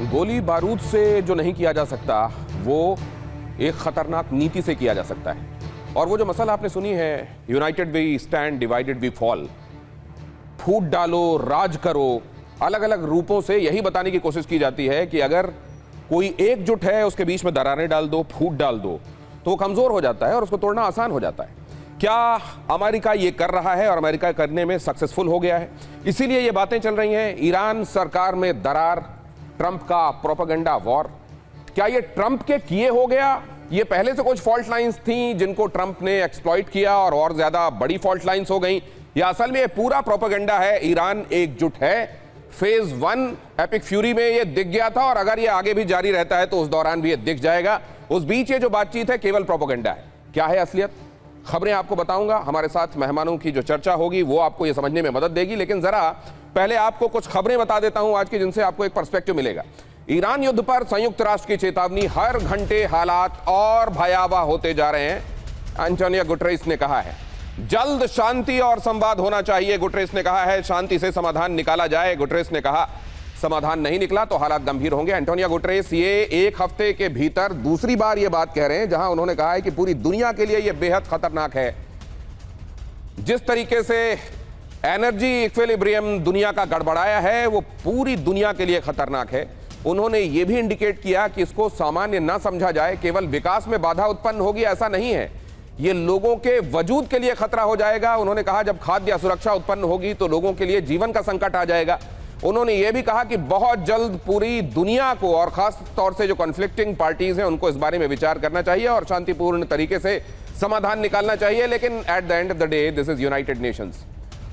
गोली बारूद से जो नहीं किया जा सकता वो एक खतरनाक नीति से किया जा सकता है। और वो जो मसला आपने सुनी है, united we stand divided we fall, फूट डालो राज करो, अलग अलग रूपों से यही बताने की कोशिश की जाती है कि अगर कोई एकजुट है उसके बीच में दरारें डाल दो, फूट डाल दो तो वो कमजोर हो जाता है और उसको तोड़ना आसान हो जाता है। क्या अमेरिका ये कर रहा है और अमेरिका करने में सक्सेसफुल हो गया है? इसीलिए ये बातें चल रही हैं। ईरान सरकार में दरार, ट्रंप का प्रोपेगेंडा वॉर, क्या ये ट्रंप के किए हो गया? ये पहले से कुछ फॉल्ट लाइंस थी जिनको ट्रंप ने एक्सप्लॉइट किया और ज्यादा बड़ी फॉल्ट लाइंस हो गई, या असल में ये पूरा प्रोपेगेंडा है? ईरान एकजुट है। फेज 1 एपिक फ्यूरी में ये दिख गया था और अगर ये आगे भी जारी रहता है तो उस दौरान भी ये दिख जाएगा। उस बीच ये जो बातचीत है केवल प्रोपेगेंडा है। क्या है असलियत? खबरें आपको बताऊंगा। हमारे साथ मेहमानों की जो चर्चा होगी वो आपको ये समझने में मदद देगी, लेकिन जरा पहले आपको कुछ खबरें बता देता हूं आज की, जिनसे आपको एक पर्सपेक्टिव मिलेगा। ईरान युद्ध पर संयुक्त राष्ट्र की चेतावनी, हर घंटे हालात और भयावह होते जा रहे हैं। एंटोनियो गुटेरेस ने कहा है जल्द शांति और संवाद होना चाहिए। गुटेरेस ने कहा है शांति से समाधान निकाला जाए। गुटेरेस ने कहा समाधान नहीं निकला तो हालात गंभीर होंगे। एंटोनियो गुटेरेस ये एक हफ्ते के भीतर दूसरी बार ये बात कह रहे हैं जहां उन्होंने कहा है कि पूरी दुनिया के लिए ये बेहद खतरनाक है। जिस तरीके से एनर्जी इक्विलिब्रियम दुनिया का गड़बड़ाया है वो पूरी दुनिया के लिए खतरनाक है। उन्होंने ये भी इंडिकेट किया कि इसको सामान्य ना समझा जाए, केवल विकास में बाधा उत्पन्न होगी ऐसा नहीं है, ये लोगों के वजूद के लिए खतरा हो जाएगा। उन्होंने कहा जब खाद्य असुरक्षा उत्पन्न होगी तो लोगों के लिए जीवन का संकट आ जाएगा। उन्होंने ये भी कहा कि बहुत जल्द पूरी दुनिया को और खास तौर से जो कॉन्फ्लिक्टिंग पार्टीज हैं उनको इस बारे में विचार करना चाहिए और शांतिपूर्ण तरीके से समाधान निकालना चाहिए। लेकिन at the end of the day this is United Nations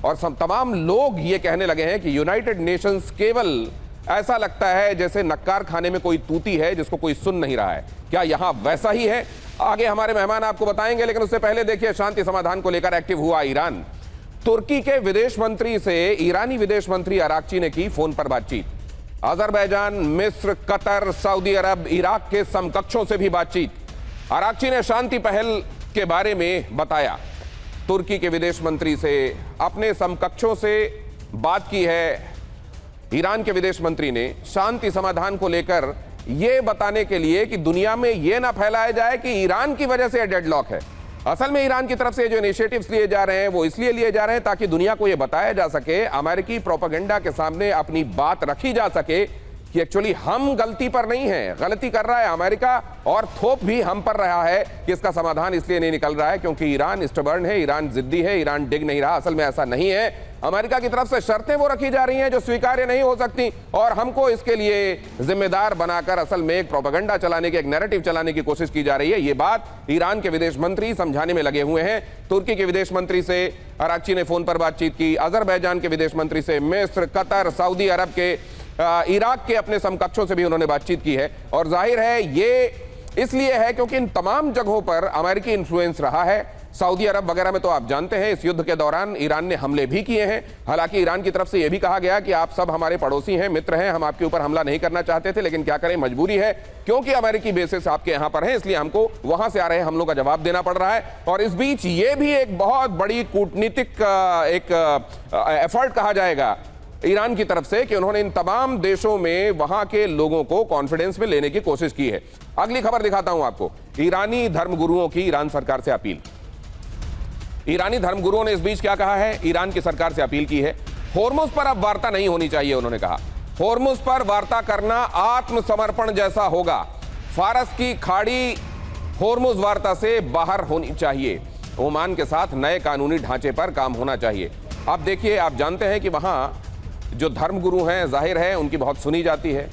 और तमाम लोग ये कहने लगे हैं कि यूनाइटेड नेशंस केवल ऐसा लगता है जैसे नक्कार खाने में कोई तूती है जिसको कोई सुन नहीं रहा है। क्या यहां वैसा ही है? आगे हमारे मेहमान आपको बताएंगे, लेकिन उससे पहले देखिए शांति समाधान को लेकर एक्टिव हुआ ईरान। तुर्की के विदेश मंत्री से ईरानी विदेश मंत्री अराक्ची ने की फोन पर बातचीत। अजरबैजान, मिस्र, कतर, सऊदी अरब, इराक के समकक्षों से भी बातचीत। अराक्ची ने शांति पहल के बारे में बताया। तुर्की के विदेश मंत्री से अपने समकक्षों से बात की है। ईरान के विदेश मंत्री ने शांति समाधान को लेकर यह बताने के लिए कि दुनिया में यह ना फैलाया जाए कि ईरान की वजह से डेडलॉक है। असल में ईरान की तरफ से जो इनिशिएटिव्स लिए जा रहे हैं वो इसलिए लिए जा रहे हैं ताकि दुनिया को यह बताया जा सके, अमेरिकी प्रोपेगेंडा के सामने अपनी बात रखी जा सके कि एक्चुअली हम गलती पर नहीं हैं, गलती कर रहा है अमेरिका और थोप भी हम पर रहा है कि इसका समाधान इसलिए नहीं निकल रहा है क्योंकि ईरान स्टबर्न है, ईरान जिद्दी है, ईरान डिग नहीं रहा। असल में ऐसा नहीं है। अमेरिका की तरफ से शर्तें वो रखी जा रही हैं जो स्वीकार्य नहीं हो सकती और हमको इसके लिए जिम्मेदार बनाकर असल में एक प्रोपेगेंडा चलाने की, एक नैरेटिव चलाने की कोशिश की जा रही है। ये बात ईरान के विदेश मंत्री समझाने में लगे हुए हैं। तुर्की के विदेश मंत्री से अराक्ची ने फोन पर बातचीत की। अजरबैजान के विदेश मंत्री से, मिस्र, कतर, सऊदी अरब के, इराक के अपने समकक्षों से भी उन्होंने बातचीत की है। और जाहिर है ये इसलिए है क्योंकि इन तमाम जगहों पर अमेरिकी इन्फ्लुएंस रहा है। सऊदी अरब वगैरह में तो आप जानते हैं इस युद्ध के दौरान ईरान ने हमले भी किए हैं। हालांकि ईरान की तरफ से यह भी कहा गया कि आप सब हमारे पड़ोसी हैं, मित्र हैं, हम आपके ऊपर हमला नहीं करना चाहते थे, लेकिन क्या करें, मजबूरी है क्योंकि अमेरिकी बेसिस आपके यहां पर हैं, इसलिए हमको वहां से आ रहे हमलों का जवाब देना पड़ रहा है। और इस बीच ये भी एक बहुत बड़ी कूटनीतिक एक एफर्ट कहा जाएगा ईरान की तरफ से कि उन्होंने इन तमाम देशों में वहां के लोगों को कॉन्फिडेंस में लेने की कोशिश की है। अगली खबर दिखाता हूं आपको। ईरानी धर्मगुरुओं की ईरान सरकार से अपील। ईरानी धर्मगुरुओं ने इस बीच क्या कहा है? ईरान की सरकार से अपील की है। होर्मुज पर अब वार्ता नहीं होनी चाहिए। उन्होंने कहा होर्मुज पर वार्ता करना आत्मसमर्पण जैसा होगा। फारस की खाड़ी होर्मुज वार्ता से बाहर होनी चाहिए। ओमान के साथ नए कानूनी ढांचे पर काम होना चाहिए। अब देखिए, आप जानते हैं कि वहां जो धर्मगुरु हैं जाहिर है उनकी बहुत सुनी जाती है।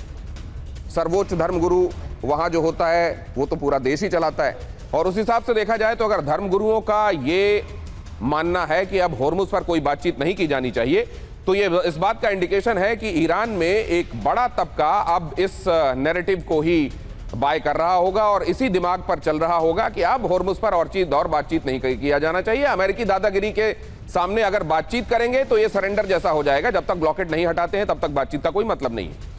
सर्वोच्च धर्मगुरु वहां जो होता है वो तो पूरा देश ही चलाता है। और उस हिसाब से देखा जाए तो अगर धर्मगुरुओं का ये मानना है कि अब होर्मुज पर कोई बातचीत नहीं की जानी चाहिए तो ये इस बात का इंडिकेशन है कि ईरान में एक बड़ा तबका अब इस नैरेटिव को ही बाय कर रहा होगा और इसी दिमाग पर चल रहा होगा कि अब होर्मुज पर और बातचीत नहीं किया जाना चाहिए। अमेरिकी दादागिरी के सामने अगर बातचीत करेंगे तो ये सरेंडर जैसा हो जाएगा। जब तक ब्लॉकेट नहीं हटाते हैं तब तक बातचीत का कोई मतलब नहीं है।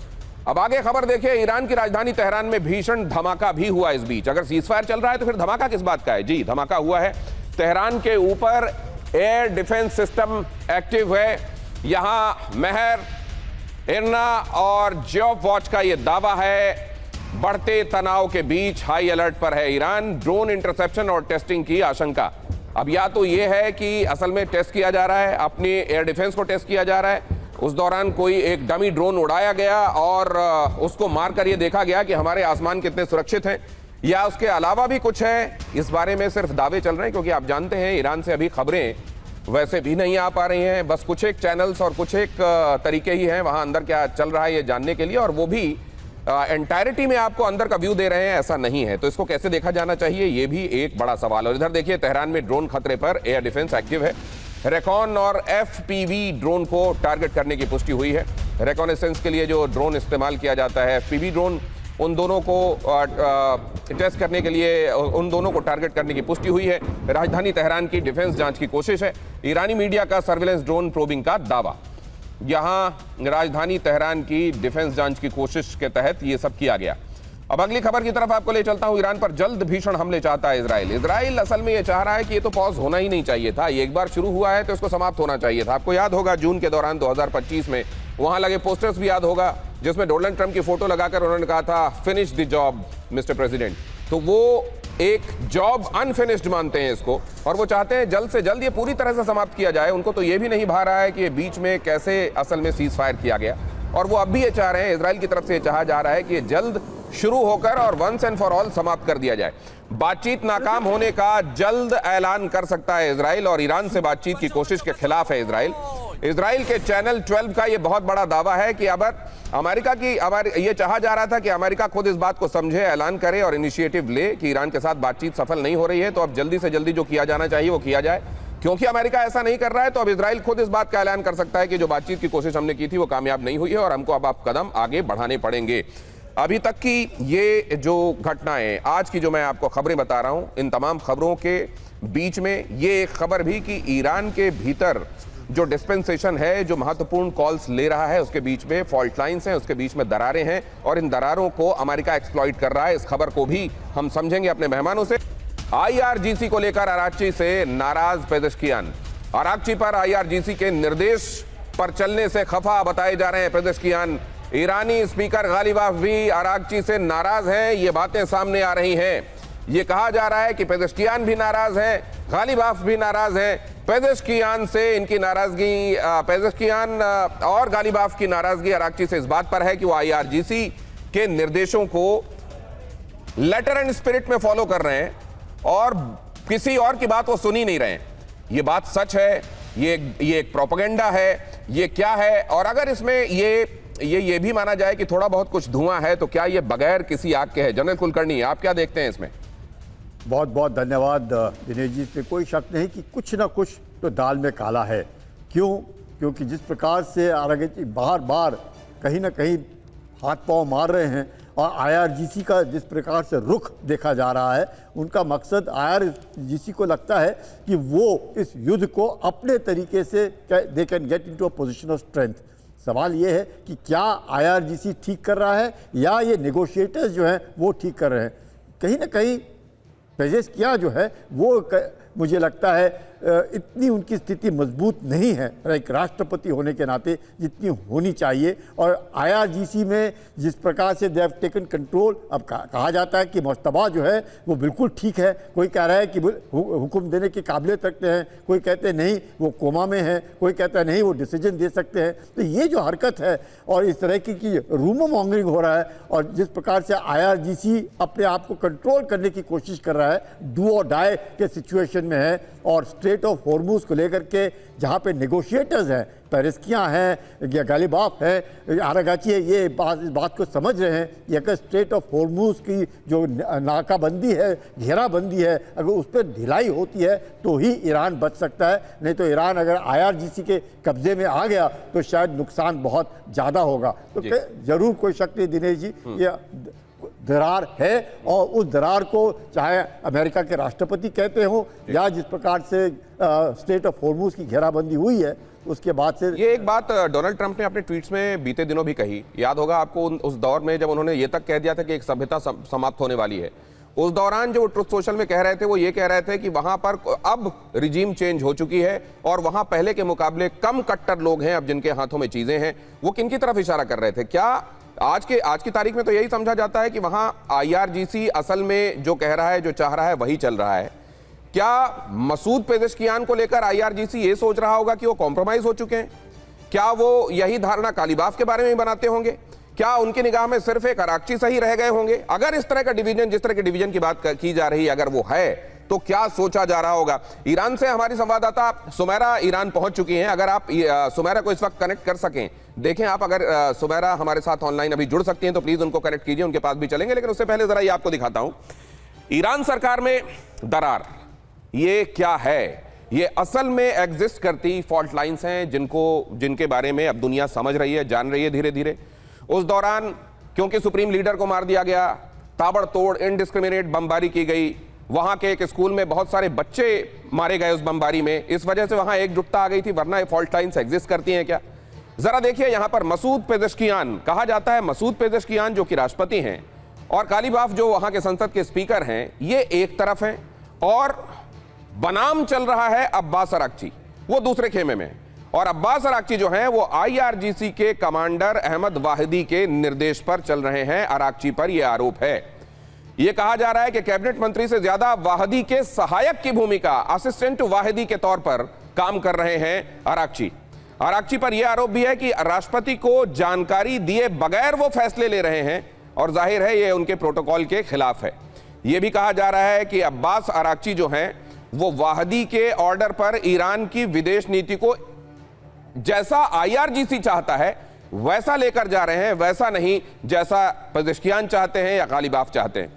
अब आगे खबर देखिए। ईरान की राजधानी तेहरान में भीषण धमाका भी हुआ इस बीच। अगर सीजफायर चल रहा है तो फिर धमाका किस बात का है? जी, धमाका हुआ है। तेहरान के ऊपर एयर डिफेंस सिस्टम एक्टिव है। यहां महर इरना और जियोफ वॉच का यह दावा है, बढ़ते तनाव के बीच हाई अलर्ट पर है ईरान, ड्रोन इंटरसेप्शन और टेस्टिंग की आशंका। अब या तो यह है कि असल में टेस्ट किया जा रहा है, अपनी एयर डिफेंस को टेस्ट किया जा रहा है, उस दौरान कोई एक डमी ड्रोन उड़ाया गया और उसको मारकर यह देखा गया कि हमारे आसमान कितने सुरक्षित हैं, या उसके अलावा भी कुछ है। इस बारे में सिर्फ दावे चल रहे हैं, क्योंकि आप जानते हैं ईरान से अभी खबरें वैसे भी नहीं आ पा रही हैं। बस कुछ एक चैनल्स और कुछ एक तरीके ही हैं वहां अंदर क्या चल रहा है ये जानने के लिए, और वो भी एंटायरिटी में आपको अंदर का व्यू दे रहे हैं ऐसा नहीं है। तो इसको कैसे देखा जाना चाहिए, ये भी एक बड़ा सवाल। और इधर देखिए, तेहरान में ड्रोन खतरे पर एयर डिफेंस एक्टिव है। रेकॉन और FPV ड्रोन को टारगेट करने की पुष्टि हुई है। रेकॉनेसेंस के लिए जो ड्रोन इस्तेमाल किया जाता है, FPV ड्रोन, उन दोनों को टेस्ट करने के लिए उन दोनों को टारगेट करने की पुष्टि हुई है। राजधानी तेहरान की डिफेंस जांच की कोशिश है। ईरानी मीडिया का सर्विलेंस ड्रोन प्रोबिंग का दावा। यहां राजधानी तेहरान की डिफेंस जांच की कोशिश के तहत यह सब किया गया। अब अगली खबर की तरफ आपको ले चलता हूं। ईरान पर जल्द भीषण हमले चाहता है इजराइल। इजराइल असल में यह चाह रहा है कि ये तो पॉज होना ही नहीं चाहिए था, ये एक बार शुरू हुआ है तो इसको समाप्त होना चाहिए था। आपको याद होगा जून के दौरान 2025 में वहां लगे पोस्टर्स भी याद होगा, जिसमें डोनाल्ड ट्रंप की फोटो लगाकर उन्होंने कहा था, finish the job mister president. तो वो एक जॉब अनफिनिश्ड मानते हैं इसको, और वो चाहते हैं जल्द से जल्द ये पूरी तरह से समाप्त किया जाए। उनको तो ये भी नहीं भा रहा है कि ये बीच में कैसे असल में सीज फायर किया गया, और वो अब भी ये चाह रहे हैं, इजराइल की तरफ से ये चाहा जा रहा है कि ये जल्द शुरू होकर और वंस एंड फॉर ऑल समाप्त कर दिया जाए। बातचीत नाकाम होने का जल्द ऐलान कर सकता है इजराइल, और ईरान से बातचीत की कोशिश के खिलाफ है इजराइल। इजराइल के चैनल 12 का यह बहुत बड़ा दावा है कि अब अमेरिका की यह चाहा जा रहा था कि अमेरिका खुद इस बात को समझे, ऐलान करे और इनिशिएटिव ले कि ईरान के साथ बातचीत सफल नहीं हो रही है, तो अब जल्दी से जल्दी जो किया जाना चाहिए वो किया जाए। क्योंकि अमेरिका ऐसा नहीं कर रहा है, तो अब इजराइल खुद इस बात का ऐलान कर सकता है कि जो बातचीत की कोशिश हमने की थी वो कामयाब नहीं हुई है, और हमको अब कदम आगे बढ़ाने पड़ेंगे। अभी तक की ये जो घटनाएं, आज की जो मैं आपको खबरें बता रहा हूं, इन तमाम खबरों के बीच में ये एक खबर भी कि ईरान के भीतर जो डिस्पेंसेशन है, जो महत्वपूर्ण कॉल्स ले रहा है, उसके बीच में फॉल्ट लाइंस हैं, उसके बीच में दरारें हैं, और इन दरारों को अमेरिका एक्सप्लॉइट कर रहा है। इस खबर को भी हम समझेंगे अपने मेहमानों से। IRGC को लेकर अरागची से नाराज पेजेश्कियान। अरागची पर IRGC के निर्देश पर चलने से खफा बताए जा रहे हैं पेजेश्कियान। ईरानी स्पीकर गालिबाफ भी अरागची से नाराज हैं, ये बातें सामने आ रही हैं। ये कहा जा रहा है कि पेजेश्कियान भी नाराज हैं, गालिबाफ भी नाराज हैं। पेजेश्कियान से इनकी नाराजगी, पेजेश्कियान और गालिबाफ की नाराजगी अरागची से इस बात पर है कि वो IRGC के निर्देशों को लेटर एंड स्पिरिट में फॉलो कर रहे हैं और किसी और की बात वो सुन ही नहीं रहे हैं। ये बात सच है, ये एक प्रोपेगेंडा है, ये क्या है? और अगर इसमें ये भी माना जाए कि थोड़ा बहुत कुछ धुआं है, तो क्या ये बगैर किसी आग के है? जनरल कुलकर्णी, आप क्या देखते हैं इसमें? बहुत बहुत धन्यवाद दिनेश जी। इसमें कोई शक नहीं कि कुछ ना कुछ तो दाल में काला है। क्यों? क्योंकि जिस प्रकार से आरएगची बार बार कहीं ना कहीं हाथ पांव मार रहे हैं, और IRGC का जिस प्रकार से रुख देखा जा रहा है, उनका मकसद, IRGC को लगता है कि वो इस युद्ध को अपने तरीके से they can get into a position of strength. सवाल ये है कि क्या IRGC ठीक कर रहा है या ये नेगोशिएटर्स जो हैं वो ठीक कर रहे हैं? कहीं ना कहीं पेजेश्कियान जो है वो मुझे लगता है इतनी उनकी स्थिति मजबूत नहीं है एक राष्ट्रपति होने के नाते जितनी होनी चाहिए। और IRGC में जिस प्रकार से दे हैव टेकन कंट्रोल, अब कहा जाता है कि मुश्तबा जो है वो बिल्कुल ठीक है, कोई कह रहा है कि हुक्म देने की काबिलियत रखते हैं, कोई कहते हैं नहीं वो कोमा में है, कोई कहता है नहीं वो डिसीजन दे सकते हैं। तो ये जो हरकत है और इस तरह की रूमर मॉन्गरिंग हो रहा है, और जिस प्रकार से IRGC अपने आप को कंट्रोल करने की कोशिश कर रहा है, डू और डाई के सिचुएशन में है, और स्ट्रेट ऑफ हॉर्मुज को लेकर के जहाँ पे नेगोशिएटर्स हैं, पेजेश्कियान हैं या गालिबाफ है, आरागाची है, ये इस बात को समझ रहे हैं कि अगर स्ट्रेट ऑफ हॉर्मुज की जो नाकाबंदी है, घेराबंदी है, अगर उस पर ढिलाई होती है तो ही ईरान बच सकता है। नहीं तो ईरान अगर IRGC के कब्जे में आ गया तो शायद नुकसान बहुत ज़्यादा होगा। तो ज़रूर कोई शक नहीं दिनेश जी, ये दरार है, और उस दरार को चाहे अमेरिका के राष्ट्रपति कहते हो या जिस प्रकार से स्ट्रेट ऑफ हॉर्मुज की घेराबंदी हुई है उसके बाद से। ये एक बात डोनाल्ड ट्रंप ने अपने ट्वीट्स में बीते दिनों भी कही, याद होगा आपको, उस दौर में जब उन्होंने ये तक कह दिया था कि एक सभ्यता समाप्त होने वाली है, उस दौरान जो ट्रुथ सोशल में कह रहे थे वो ये कह रहे थे कि वहां पर अब रिजीम चेंज हो चुकी है और वहां पहले के मुकाबले कम कट्टर लोग हैं अब जिनके हाथों में चीजें हैं। वो किन की तरफ इशारा कर रहे थे? क्या आज की तारीख में तो यही समझा जाता है कि वहां IRGC असल में जो कह रहा है, जो चाह रहा है वही चल रहा है। क्या मसूद पेजेश्कियान को लेकर IRGC ये सोच रहा होगा कि वो कॉम्प्रोमाइज हो चुके हैं? क्या वो यही धारणा कालीबाफ के बारे में ही बनाते होंगे? क्या उनकी निगाह में सिर्फ एक अराक्ची सही रह गए होंगे? अगर इस तरह का डिवीजन, जिस तरह के डिवीजन की बात की जा रही है, अगर वो है तो क्या सोचा जा रहा होगा? ईरान से हमारी संवाददाता सुमेरा ईरान पहुंच चुकी हैं। अगर आप सुमेरा को इस वक्त कनेक्ट कर सकें, देखें आप, अगर सुमेरा हमारे साथ ऑनलाइन अभी जुड़ सकती हैं तो प्लीज उनको कनेक्ट कीजिए, उनके पास भी चलेंगे। लेकिन उससे पहले जरा ये आपको दिखाता हूं, ईरान सरकार में दरार ये क्या है? ये असल में एग्जिस्ट करती फॉल्ट लाइंस हैं जिनके बारे में अब दुनिया समझ रही है, जान रही है धीरे धीरे। उस दौरान क्योंकि सुप्रीम लीडर को मार दिया गया, ताबड़तोड़ इनडिस्क्रिमिनेट बमबारी की गई, वहां के एक स्कूल में बहुत सारे बच्चे मारे गए उस बमबारी में, इस वजह से वहां एकजुटता आ गई थी। वरना ये फॉल्ट लाइंस एग्जिस्ट करती हैं क्या? जरा देखिए, यहां पर मसूद पेजेश्कियान कहा जाता है, मसूद पेजेश्कियान जो कि राष्ट्रपति हैं और कालीबाफ जो वहां के संसद के स्पीकर हैं, ये एक तरफ हैं और बनाम चल रहा है अब्बास अराक्ची, वो दूसरे खेमे में। और अब्बास अराक्ची जो हैं वो IRGC के कमांडर अहमद वाहिदी के निर्देश पर चल रहे हैं। अराक्ची पर यह आरोप है, यह कहा जा रहा है कि कैबिनेट मंत्री से ज्यादा वाहिदी के सहायक की भूमिका, असिस्टेंट वाहिदी के तौर पर काम कर रहे हैं अराक्ची। अराक्ची पर यह आरोप भी है कि राष्ट्रपति को जानकारी दिए बगैर वो फैसले ले रहे हैं और जाहिर है यह उनके प्रोटोकॉल के खिलाफ है। यह भी कहा जा रहा है कि अब्बास अराक्ची जो हैं वो वाहिदी के ऑर्डर पर ईरान की विदेश नीति को जैसा IRGC चाहता है वैसा लेकर जा रहे हैं, वैसा नहीं जैसा पेजेश्कियान चाहते हैं या कालीबाफ चाहते हैं।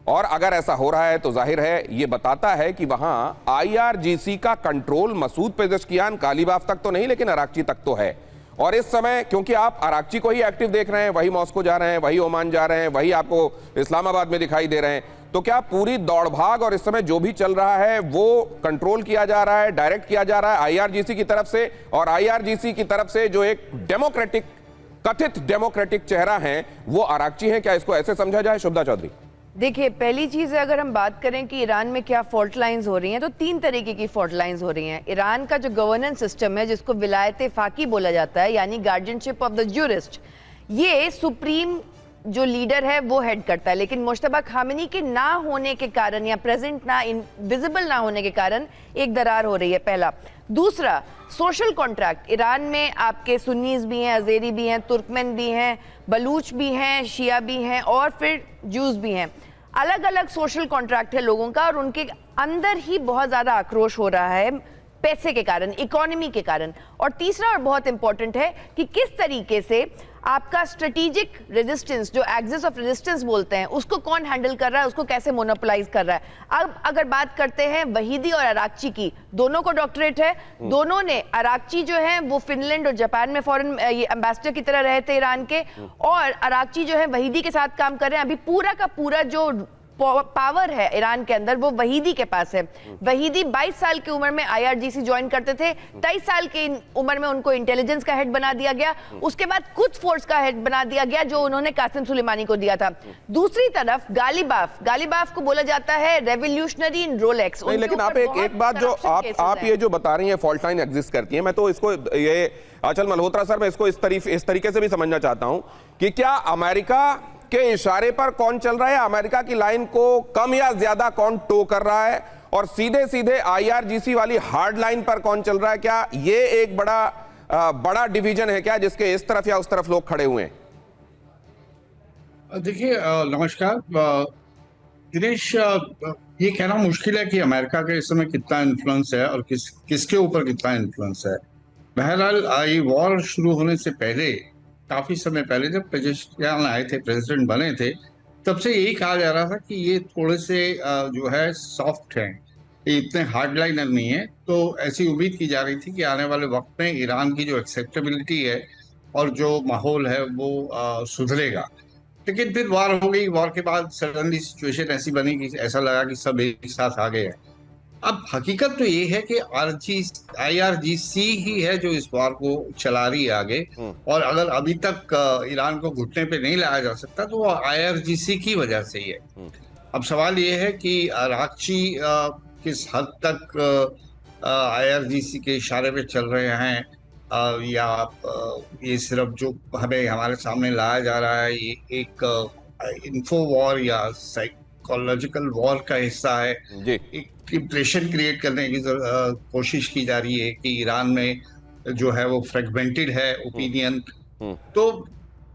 और अगर ऐसा हो रहा है तो जाहिर है ये बताता है कि वहां IRGC का कंट्रोल मसूद पेजेश्कियान, कालीबाफ तक तो नहीं लेकिन अराक्ची तक तो है। और इस समय क्योंकि आप अराक्ची को ही एक्टिव देख रहे हैं, वही मॉस्को जा रहे हैं, वही ओमान जा रहे हैं, वही आपको इस्लामाबाद में दिखाई दे रहे हैं, तो क्या पूरी दौड़ भाग और इस समय जो भी चल रहा है वो कंट्रोल किया जा रहा है, डायरेक्ट किया जा रहा है IRGC की तरफ से? और IRGC की तरफ से जो एक डेमोक्रेटिक, कथित डेमोक्रेटिक चेहरा है वो अराक्ची है, क्या इसको ऐसे समझा जाए? शुभदा चौधरी। देखिए, पहली चीज है, अगर हम बात करें कि ईरान में क्या फॉल्ट लाइंस हो रही हैं, तो 3 तरीके की फॉल्ट लाइंस हो रही हैं। ईरान का जो गवर्नेंस सिस्टम है, जिसको विलायत फाकी बोला जाता है, यानी गार्जियनशिप ऑफ द ज्यूरिस्ट, ये सुप्रीम जो लीडर है वो हेड करता है। लेकिन मुश्तबा खामेनी के ना होने के कारण या प्रेजेंट ना, विजिबल ना होने के कारण एक दरार हो रही है, पहला। दूसरा, सोशल कॉन्ट्रैक्ट। ईरान में आपके सुन्नीज भी हैं, अजेरी भी हैं, तुर्कमेन भी हैं, बलूच भी हैं, शिया भी हैं और फिर जूस भी हैं। अलग अलग सोशल कॉन्ट्रैक्ट है लोगों का और उनके अंदर ही बहुत ज़्यादा आक्रोश हो रहा है पैसे के कारण, इकोनॉमी के कारण। और तीसरा और बहुत इंपॉर्टेंट है कि किस तरीके से आपका स्ट्रेटेजिक रेजिस्टेंस, जो एक्सिस ऑफ रेजिस्टेंस बोलते हैं, उसको कौन हैंडल कर रहा है, उसको कैसे मोनोपोलाइज कर रहा है। अब अगर बात करते हैं वहीदी और अराक्ची की, दोनों को डॉक्टरेट है। दोनों ने, अराक्ची जो है वो फिनलैंड और जापान में फॉरेन एम्बेसडर की तरह रहे थे ईरान के, और अराक्ची जो है वहीदी के साथ काम कर रहे हैं। अभी पूरा का पूरा जो पावर है ईरान के अंदर वो वहीदी के पास है। वहीदी 22 साल की उम्र में IRGC ज्वाइन करते थे, 23 साल की उम्र में उनको इंटेलिजेंस का हेड बना दिया गया, उसके बाद कुछ फोर्स का हेड बना दिया गया जो उन्होंने कासिम सुलेमानी को दिया था। दूसरी तरफ गालिबाफ को बोला जाता है रेवोल्यूशनरी इन रोलेक्स। नहीं, लेकिन आप एक बात जो आप ये जो बता रही हैं फॉल्ट लाइन एग्जिस्ट करती है, मैं तो इसको ये आंचल मल्होत्रा सर, मैं इसको इस तरीके से भी समझना चाहता हूं कि क्या अमेरिका के इशारे पर कौन चल रहा है, अमेरिका की लाइन को कम या ज्यादा कौन टो कर रहा है, और सीधे सीधे IRGC वाली हार्ड लाइन पर कौन चल रहा है? क्या ये एक बड़ा डिवीजन है क्या, जिसके इस तरफ या उस तरफ लोग खड़े हुए हैं? देखिए, नमस्कार दिनेश, ये कहना मुश्किल है कि अमेरिका के इस समय कितना इन्फ्लुएंस है और किसके ऊपर कितना इन्फ्लुएंस है। बहरहाल ये वॉर शुरू होने से पहले, काफी समय पहले, जब पेजेश्कियान आए थे, प्रेसिडेंट बने थे, तब से यही कहा जा रहा था कि ये थोड़े से जो है सॉफ्ट हैं, ये इतने हार्ड लाइनर नहीं है। तो ऐसी उम्मीद की जा रही थी कि आने वाले वक्त में ईरान की जो एक्सेप्टेबिलिटी है और जो माहौल है वो सुधरेगा। लेकिन फिर वॉर हो गई। वॉर के बाद सडनली सिचुएशन ऐसी बनी कि ऐसा लगा कि सब एक साथ आ गए हैं। अब हकीकत तो ये है कि IRGC ही है जो इस वॉर को चला रही है आगे, और अगर अभी तक ईरान को घुटने पे नहीं लाया जा सकता तो वो IRGC की वजह से ही है। अब सवाल ये है कि रागची किस हद तक IRGC के इशारे पे चल रहे हैं, या ये सिर्फ जो हमें हमारे सामने लाया जा रहा है ये एक इन्फो वॉर या साइकोलॉजिकल वॉर का हिस्सा है। जी। एक इम्प्रेशन क्रिएट करने की कोशिश की जा रही है कि ईरान में जो है वो फ्रेगमेंटेड है ओपिनियन। तो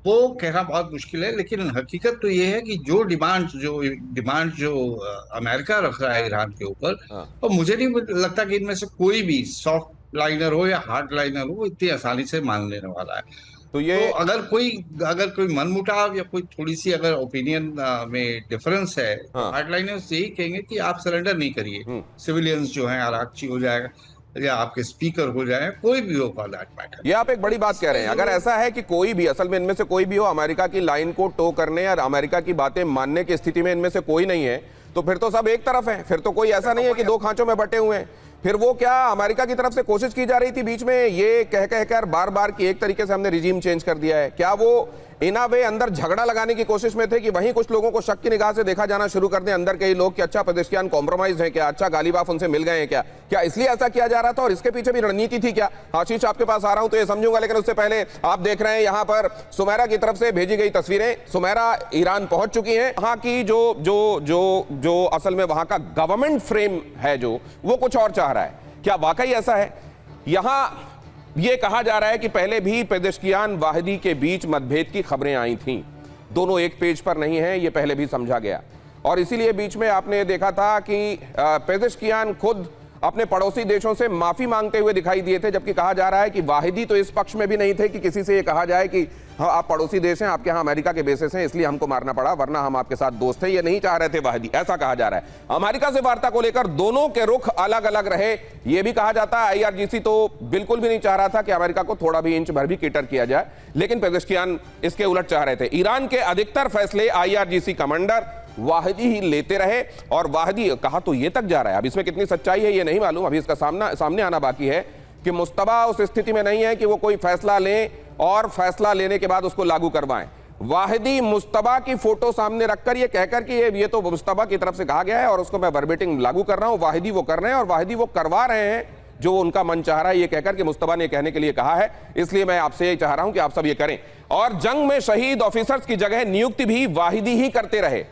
वो कहना बहुत मुश्किल है, लेकिन हकीकत तो ये है कि जो डिमांड जो अमेरिका रख रहा है ईरान के ऊपर, हाँ। और मुझे नहीं लगता कि इनमें से कोई भी सॉफ्ट लाइनर हो या हार्ड लाइनर हो वो इतनी आसानी से मान लेने वाला है। तो ये तो अगर कोई मनमुटाव या कोई थोड़ी सी अगर ओपिनियन में डिफरेंस है, तो हाँ। हार्डलाइनर्स यही कहेंगे कि आप सरेंडर नहीं करिए, सिविलियंस जो हैं आराकची हो जाएगा या आपके स्पीकर हो जाए, कोई भी हो फॉर दैट मैटर। ये आप एक बड़ी बात कह रहे हैं। अगर ऐसा है कि कोई भी असल में इनमें से कोई भी हो अमेरिका की लाइन को टो करने या अमेरिका की बातें मानने की स्थिति में इनमें से कोई नहीं है, तो फिर तो सब एक तरफ है। फिर तो कोई ऐसा नहीं है कि दो खांचों में बटे हुए हैं। फिर वो क्या अमेरिका की तरफ से कोशिश की जा रही थी बीच में ये कह कहकर बार बार कि एक तरीके से हमने रिजीम चेंज कर दिया है, क्या वो इन अ वे अंदर झगड़ा लगाने की कोशिश में थे कि वहीं कुछ लोगों को शक की निगाह से देखा जाना शुरू कर दें अंदर के ही लोग कि अच्छा पेजेश्कियान कॉम्प्रोमाइज हैं क्या, अच्छा गालिबाफ उनसे मिल गए हैं क्या इसलिए ऐसा किया जा रहा था और इसके पीछे भी रणनीति थी क्या? आशीष आपके पास आ रहा हूं तो ये समझूंगा, लेकिन उससे पहले आप देख रहे हैं यहां पर सुमेरा की तरफ से भेजी गई तस्वीरें। सुमेरा ईरान पहुंच चुकी हैं। वहां की जो असल में वहां का गवर्नमेंट फ्रेम है जो वो कुछ और चाह रहा है। क्या वाकई ऐसा है? यहां यह कहा जा रहा है कि पहले भी पेजेश्कियान वाहिदी के बीच मतभेद की खबरें आई थीं, दोनों एक पेज पर नहीं हैं, यह पहले भी समझा गया और इसीलिए बीच में आपने देखा था कि पेजेश्कियान खुद अपने पड़ोसी देशों से माफी मांगते हुए दिखाई दिए थे, जबकि कहा जा रहा है कि वाहिदी तो इस पक्ष में भी नहीं थे कि किसी से यह कहा जाए कि हाँ आप पड़ोसी देश हैं, आपके यहाँ अमेरिका के बेसिस हैं इसलिए हमको मारना पड़ा, वरना हम आपके साथ दोस्त थे, ये नहीं चाह रहे थे वाहिदी, ऐसा कहा जा रहा है। अमेरिका से वार्ता को लेकर दोनों के रुख अलग अलग रहे, यह भी कहा जाता है IRGC तो बिल्कुल भी नहीं चाह रहा था कि अमेरिका को थोड़ा भी इंच भर भी केटर किया जाए, लेकिन पेजेश्कियान इसके उलट चाह रहे थे। ईरान के अधिकतर फैसले IRGC कमांडर वाहिदी ही लेते रहे और वाहिदी कहा तो ये तक जा रहा है, अब इसमें कितनी सच्चाई है ये नहीं मालूम, अभी इसका सामने आना बाकी है कि मुस्तबा उस स्थिति में नहीं है कि वो कोई फैसला लें और फैसला लेने के बाद उसको लागू करवाएं। वाहिदी मुस्तबा की फोटो सामने रखकर ये कहकर कि ये तो मुस्तबा की तरफ से कहा गया है और उसको मैं वर्बेटिंग लागू कर रहा हूं, वाहिदी वो कर रहे हैं और वाहिदी वो करवा रहे हैं जो उनका मन चाह रहा है, ये कहकर कि मुस्तबा ने कहने के लिए कहा है, इसलिए मैं आपसे ये चाह रहा हूं कि आप सब ये करें। और जंग में शहीद ऑफिसर्स की जगह नियुक्ति भी वाहिदी ही करते रहे।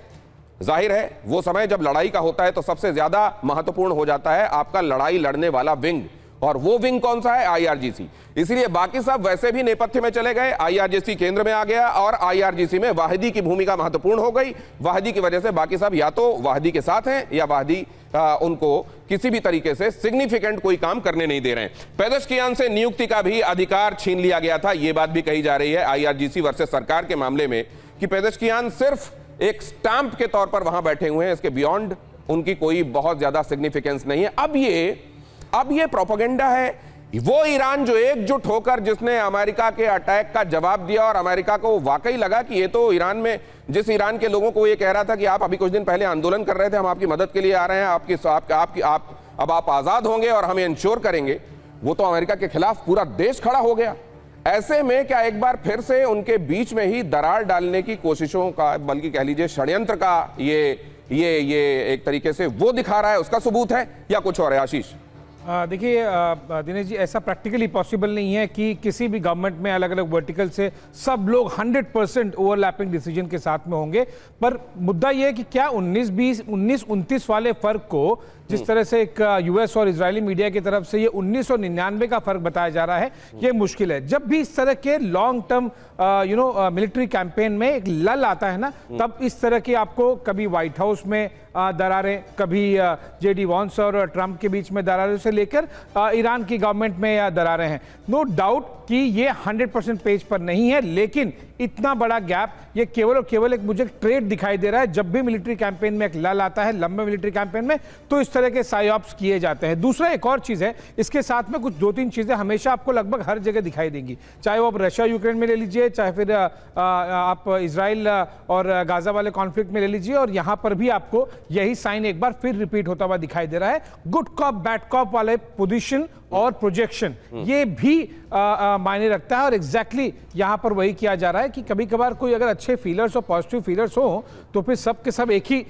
जाहिर है वो समय जब लड़ाई का होता है तो सबसे ज्यादा महत्वपूर्ण हो जाता है आपका लड़ाई लड़ने वाला विंग, और वो विंग कौन सा है? IRGC। इसीलिए बाकी सब वैसे भी नेपथ्य में चले गए, IRGC केंद्र में आ गया और IRGC में वाहिदी की भूमिका महत्वपूर्ण हो गई। वाहिदी की वजह से बाकी सब या तो वाहिदी के साथ हैं या वाहिदी उनको किसी भी तरीके से सिग्निफिकेंट कोई काम करने नहीं दे रहे हैं। पेजेश्कियान से नियुक्ति का भी अधिकार छीन लिया गया था, यह बात भी कही जा रही है IRGC वर्सेस सरकार के मामले में कि पेजेश्कियान सिर्फ एक स्टैंप के तौर पर वहां बैठे हुए हैं, इसके बियॉन्ड उनकी कोई बहुत ज्यादा सिग्निफिकेंस नहीं है। अब ये प्रोपेगेंडा है। वो ईरान जो एकजुट होकर जिसने अमेरिका के अटैक का जवाब दिया और अमेरिका को वाकई लगा कि ये तो ईरान में जिस ईरान के लोगों को ये कह रहा था कि आप अभी कुछ दिन पहले आंदोलन कर रहे थे, हम आपकी मदद के लिए आ रहे हैं, अब आप आजाद होंगे और हम इंश्योर करेंगे, वो तो अमेरिका के खिलाफ पूरा देश खड़ा हो गया। ऐसे में क्या एक बार फिर से उनके बीच में ही दरार डालने की कोशिशों का, बल्कि कह लीजिए षड्यंत्र का ये एक तरीके से वो दिखा रहा है, उसका सबूत है या कुछ और है? आशीष देखिए दिनेश जी, ऐसा प्रैक्टिकली पॉसिबल नहीं है कि किसी भी गवर्नमेंट में अलग अलग वर्टिकल से सब लोग 100% ओवरलैपिंग डिसीजन के साथ में होंगे। पर मुद्दा यह है कि क्या 19-20, 19-29 वाले फर्क को जिस तरह से एक US और इजरायली मीडिया की तरफ से ये 1999 का फर्क बताया जा रहा है, ये मुश्किल है। जब भी इस तरह के लॉन्ग टर्म मिलिट्री कैंपेन में एक लल आता है ना, तब इस तरह की आपको कभी व्हाइट हाउस में दरारें, कभी JD वॉन्स और ट्रंप के बीच में दरारें से लेकर ईरान की गवर्नमेंट में दरारें हैं। नो डाउट कि ये 100% पेज पर नहीं है, लेकिन इतना बड़ा गैप ये केवल और केवल एक मुझे ट्रेड दिखाई दे रहा है। जब भी मिलिट्री कैंपेन में एक लल आता है, लंबे मिलिट्री कैंपेन में, तो इस तरह के साइऑप्स किए जाते हैं। दूसरा एक और चीज़ है, इसके साथ में कुछ 2-3 चीज़ें हमेशा आपको लगभग हर जगह दिखाई देंगी, चाहे वो आप रशिया यूक्रेन में ले लीजिए, चाहे फिर आप इजराइल और गाजा वाले कॉन्फ्लिक्ट में ले लीजिए, और यहाँ पर भी आपको यही साइन एक बार फिर रिपीट होता हुआ दिखाई दे रहा है। गुड कॉप बैड कॉप वाले पोजीशन और प्रोजेक्शन ये भी मायने रखता है, और एग्जैक्टली यहां पर वही किया जा रहा है कि कभी कभार कोई अगर अच्छे फीलर्स और पॉजिटिव फीलर्स हो तो फिर सब के सब एक ही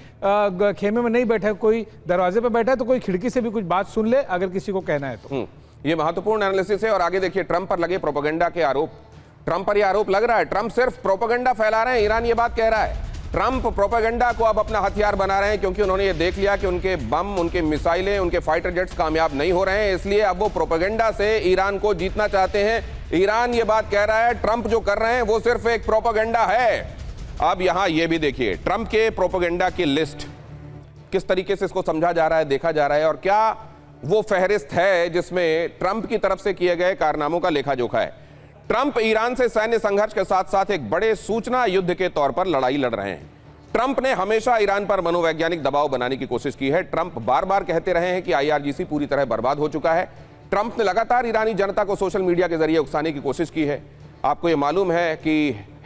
खेमे में नहीं बैठे, कोई दरवाजे पे बैठा है तो कोई खिड़की से भी कुछ बात सुन ले अगर किसी को कहना है तो। ये महत्वपूर्ण एनालिसिस है। और आगे देखिए, ट्रंप पर लगे प्रोपेगेंडा के आरोप। ट्रंप पर यह आरोप लग रहा है ट्रंप सिर्फ प्रोपेगेंडा फैला रहे हैं, ईरान ये बात कह रहा है। ट्रंप प्रोपेगेंडा को अब अपना हथियार बना रहे हैं क्योंकि उन्होंने ये देख लिया कि उनके बम, उनके मिसाइलें, उनके फाइटर जेट्स कामयाब नहीं हो रहे हैं, इसलिए अब वो प्रोपेगेंडा से ईरान को जीतना चाहते हैं। ईरान ये बात कह रहा है ट्रंप जो कर रहे हैं वो सिर्फ एक प्रोपेगेंडा है। अब यहां ये भी देखिए ट्रंप के प्रोपेगेंडा की लिस्ट, किस तरीके से इसको समझा जा रहा है, देखा जा रहा है, और क्या वो फहरिस्त है जिसमें ट्रंप की तरफ से किए गए कारनामों का लेखा जोखा है। ट्रंप ईरान से सैन्य संघर्ष के साथ साथ एक बड़े सूचना युद्ध के तौर पर लड़ाई लड़ रहे हैं। ट्रंप ने हमेशा ईरान पर मनोवैज्ञानिक दबाव बनाने की कोशिश की है। ट्रंप बार बार कहते रहे हैं कि IRGC पूरी तरह बर्बाद हो चुका है। ट्रंप ने लगातार ईरानी जनता को सोशल मीडिया के जरिए उकसाने की कोशिश की है। आपको यह मालूम है कि